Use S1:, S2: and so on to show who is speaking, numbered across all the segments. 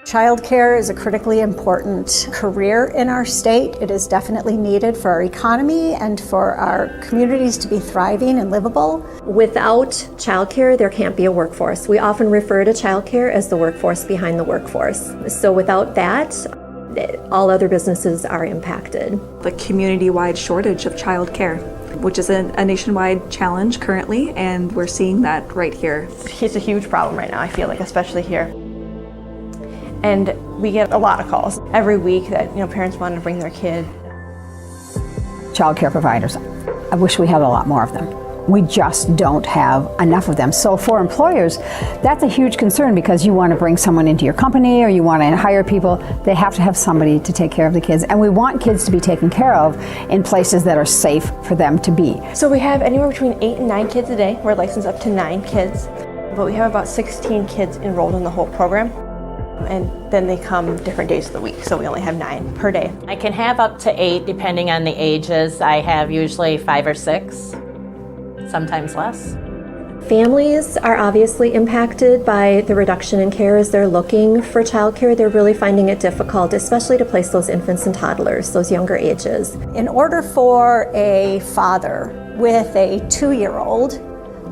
S1: Childcare is a critically important career in our state. It is definitely needed for our economy and for our communities to be thriving and livable.
S2: Without childcare, there can't be a workforce. We often refer to childcare as the workforce behind the workforce. So without that, all other businesses are impacted.
S3: The community-wide shortage of childcare, which is a nationwide challenge currently, and we're seeing that right here.
S4: It's a huge problem right now, I feel like, especially here. And we get a lot of calls every week that parents want to bring their kid.
S5: Child care providers, I wish we had a lot more of them. We just don't have enough of them. So for employers, that's a huge concern because you want to bring someone into your company or you want to hire people, they have to have somebody to take care of the kids. And we want kids to be taken care of in places that are safe for them to be.
S4: So we have anywhere between 8 and 9 kids a day. We're licensed up to 9 kids, but we have about 16 kids enrolled in the whole program. And then they come different days of the week, so we only have 9 per day.
S6: I can have up to 8 depending on the ages. I have usually 5 or 6, sometimes less.
S2: Families are obviously impacted by the reduction in care as they're looking for childcare. They're really finding it difficult, especially to place those infants and toddlers, those younger ages.
S1: In order for a father with a 2-year-old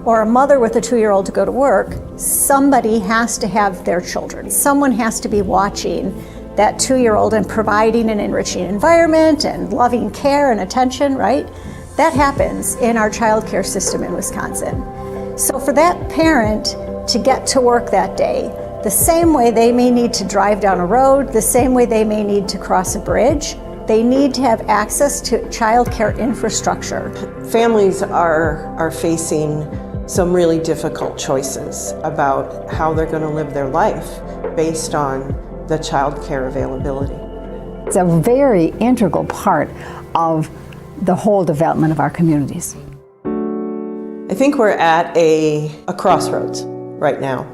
S1: or a mother with a 2-year-old to go to work, somebody has to have their children. Someone has to be watching that 2-year-old and providing an enriching environment and loving care and attention, right? That happens in our child care system in Wisconsin. So for that parent to get to work that day, the same way they may need to drive down a road, the same way they may need to cross a bridge, they need to have access to child care infrastructure.
S7: Families are facing some really difficult choices about how they're going to live their life based on the child care availability.
S5: It's a very integral part of the whole development of our communities.
S7: I think we're at a crossroads right now,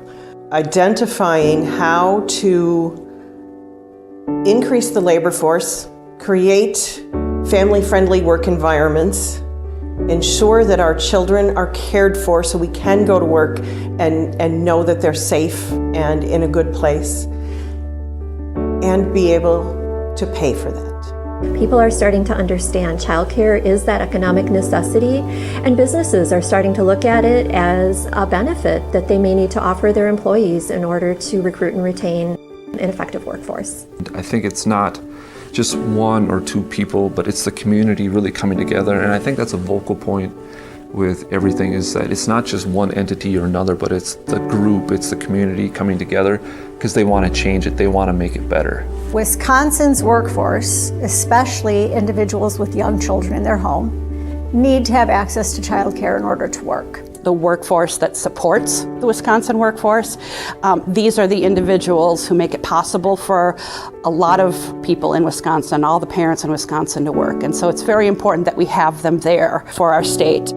S7: identifying how to increase the labor force, create family-friendly work environments, ensure that our children are cared for so we can go to work and know that they're safe and in a good place, and be able to pay for that.
S2: People are starting to understand childcare is that economic necessity, and businesses are starting to look at it as a benefit that they may need to offer their employees in order to recruit and retain an effective workforce.
S8: I think it's not just 1 or 2 people, but it's the community really coming together, and I think that's a vocal point with everything, is that it's not just one entity or another, but it's the group, it's the community coming together because they want to change it, they want to make it better.
S1: Wisconsin's workforce, especially individuals with young children in their home, need to have access to child care in order to work.
S9: The workforce that supports the Wisconsin workforce. These are the individuals who make it possible for a lot of people in Wisconsin, all the parents in Wisconsin, to work. And so it's very important that we have them there for our state.